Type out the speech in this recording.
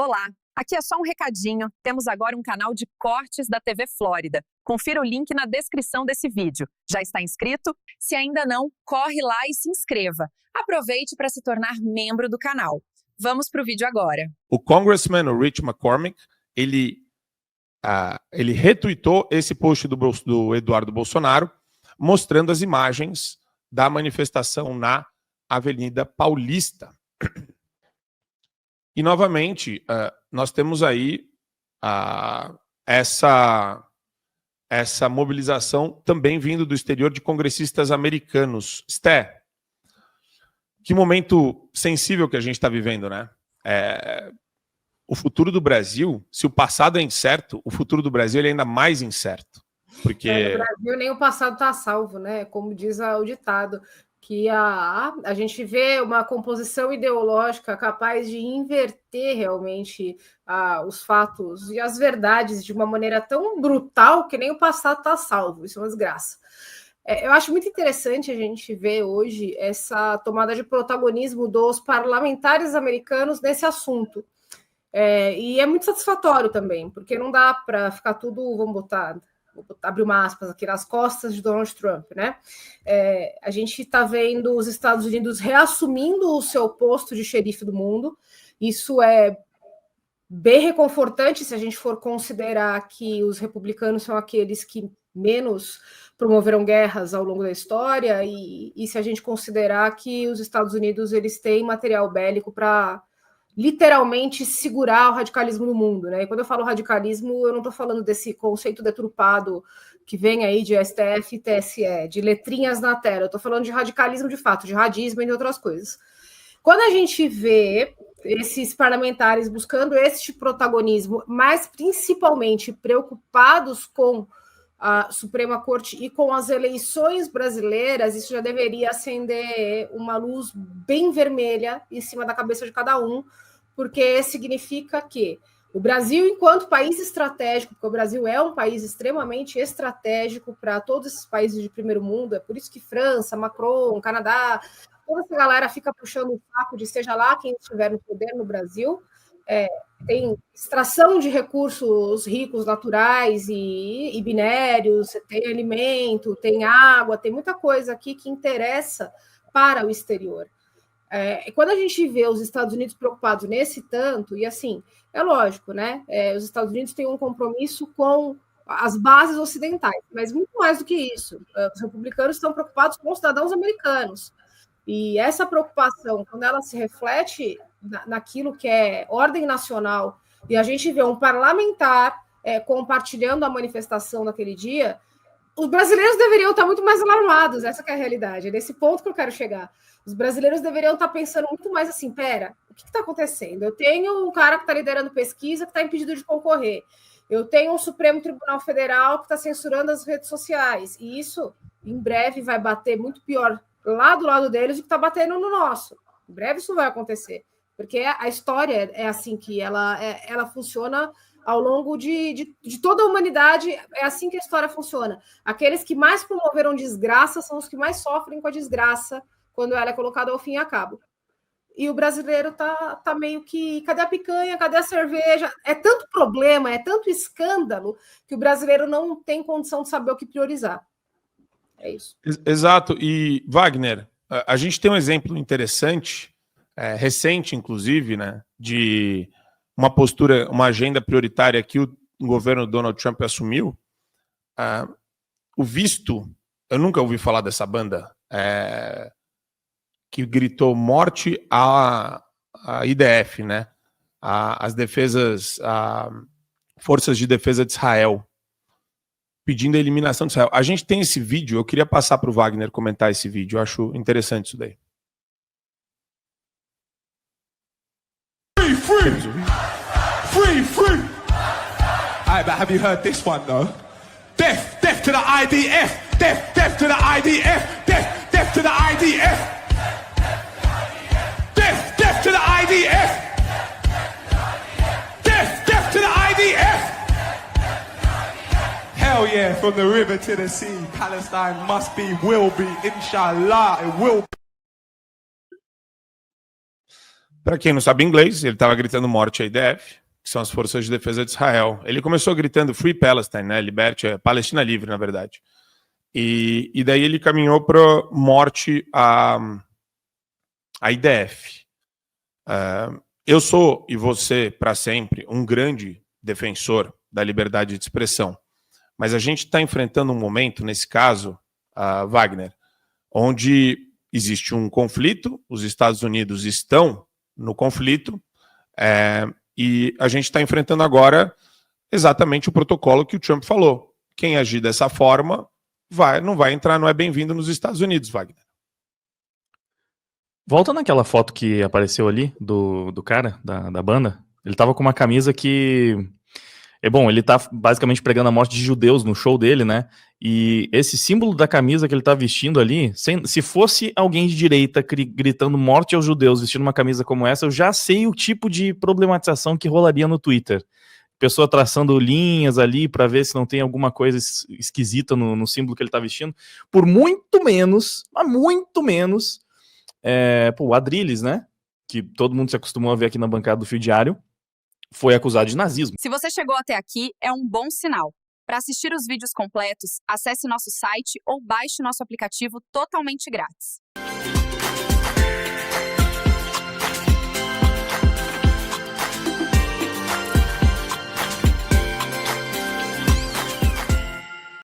Olá, aqui é só um recadinho. Temos agora um canal de cortes da TV Flórida. Confira o link na descrição desse vídeo. Já está inscrito? Se ainda não, corre lá e se inscreva. Aproveite para se tornar membro do canal. Vamos para o vídeo agora. O congressman, o Rich McCormick, ele retweetou esse post do Eduardo Bolsonaro, mostrando as imagens da manifestação na Avenida Paulista. E, novamente, nós temos aí essa mobilização também vindo do exterior de congressistas americanos. Sté, que momento sensível que a gente está vivendo, né? O futuro do Brasil, se o passado é incerto, o futuro do Brasil é ainda mais incerto. Porque no Brasil nem o passado está salvo, né? Como diz o ditado, que a gente vê uma composição ideológica capaz de inverter realmente os fatos e as verdades de uma maneira tão brutal que nem o passado está salvo. Isso é uma desgraça. Eu acho muito interessante a gente ver hoje essa tomada de protagonismo dos parlamentares americanos nesse assunto. E é muito satisfatório também, porque não dá para ficar tudo, vou abrir uma aspas aqui, nas costas de Donald Trump, né? A gente está vendo os Estados Unidos reassumindo o seu posto de xerife do mundo. Isso é bem reconfortante se a gente for considerar que os republicanos são aqueles que menos promoveram guerras ao longo da história e se a gente considerar que os Estados Unidos eles têm material bélico para literalmente segurar o radicalismo no mundo, né? E quando eu falo radicalismo, eu não estou falando desse conceito deturpado que vem aí de STF e TSE, de letrinhas na tela. Eu estou falando de radicalismo de fato, de radismo, entre outras coisas. Quando a gente vê esses parlamentares buscando este protagonismo, mas principalmente preocupados com a Suprema Corte e com as eleições brasileiras, isso já deveria acender uma luz bem vermelha em cima da cabeça de cada um, porque significa que o Brasil, enquanto país estratégico, porque o Brasil é um país extremamente estratégico para todos esses países de primeiro mundo, é por isso que França, Macron, Canadá, toda essa galera fica puxando o saco de seja lá quem estiver no poder no Brasil. Tem extração de recursos ricos naturais e minérios, tem alimento, tem água, tem muita coisa aqui que interessa para o exterior. Quando a gente vê os Estados Unidos preocupados nesse tanto, e assim, é lógico, né? Os Estados Unidos têm um compromisso com as bases ocidentais, mas muito mais do que isso. Os republicanos estão preocupados com os cidadãos americanos. E essa preocupação, quando ela se reflete naquilo que é ordem nacional, e a gente vê um parlamentar compartilhando a manifestação naquele dia, os brasileiros deveriam estar muito mais alarmados, essa que é a realidade, é nesse ponto que eu quero chegar. Os brasileiros deveriam estar pensando muito mais assim, pera, o que está acontecendo? Eu tenho um cara que está liderando pesquisa que está impedido de concorrer, eu tenho um Supremo Tribunal Federal que está censurando as redes sociais, e isso, em breve, vai bater muito pior lá do lado deles do que está batendo no nosso. Em breve isso vai acontecer, porque a história é assim que ela funciona ao longo de toda a humanidade, é assim que a história funciona. Aqueles que mais promoveram desgraça são os que mais sofrem com a desgraça quando ela é colocada ao fim e a cabo. E o brasileiro tá meio que, cadê a picanha, cadê a cerveja? É tanto problema, é tanto escândalo, que o brasileiro não tem condição de saber o que priorizar. É isso. Exato. E, Wagner, a gente tem um exemplo interessante, recente, inclusive, né, de uma postura, uma agenda prioritária que o governo Donald Trump assumiu. O Visto, eu nunca ouvi falar dessa banda, que gritou morte à IDF, né, as forças de defesa de Israel, pedindo a eliminação de Israel. A gente tem esse vídeo, eu queria passar para o Wagner comentar esse vídeo, eu acho interessante isso daí. Free, free! Free, free! Alright, but have you heard this one though? Death, death to the IDF! Death, death to the IDF! Death, death to the IDF! Death, death to the IDF! Death, death to the IDF! Hell yeah, from the river to the sea, Palestine must be, will be, inshallah, it will be. Para quem não sabe inglês, ele estava gritando morte à IDF, que são as Forças de Defesa de Israel. Ele começou gritando Free Palestine, né? Liberte, Palestina livre, na verdade. E daí ele caminhou para morte à IDF. Eu sou, e você, para sempre, um grande defensor da liberdade de expressão. Mas a gente está enfrentando um momento, nesse caso, Wagner, onde existe um conflito, os Estados Unidos estão no conflito, e a gente está enfrentando agora exatamente o protocolo que o Trump falou. Quem agir dessa forma não vai entrar, não é bem-vindo nos Estados Unidos, Wagner. Volta naquela foto que apareceu ali do cara, da banda. Ele tava com uma camisa que... ele tá basicamente pregando a morte de judeus no show dele, né? E esse símbolo da camisa que ele tá vestindo ali, se fosse alguém de direita gritando morte aos judeus vestindo uma camisa como essa, eu já sei o tipo de problematização que rolaria no Twitter. Pessoa traçando linhas ali para ver se não tem alguma coisa esquisita no símbolo que ele tá vestindo. Por muito menos, mas muito menos, o Adrilles, né? Que todo mundo se acostumou a ver aqui na bancada do Fio Diário, foi acusado de nazismo. Se você chegou até aqui, é um bom sinal. Para assistir os vídeos completos, acesse nosso site ou baixe nosso aplicativo totalmente grátis.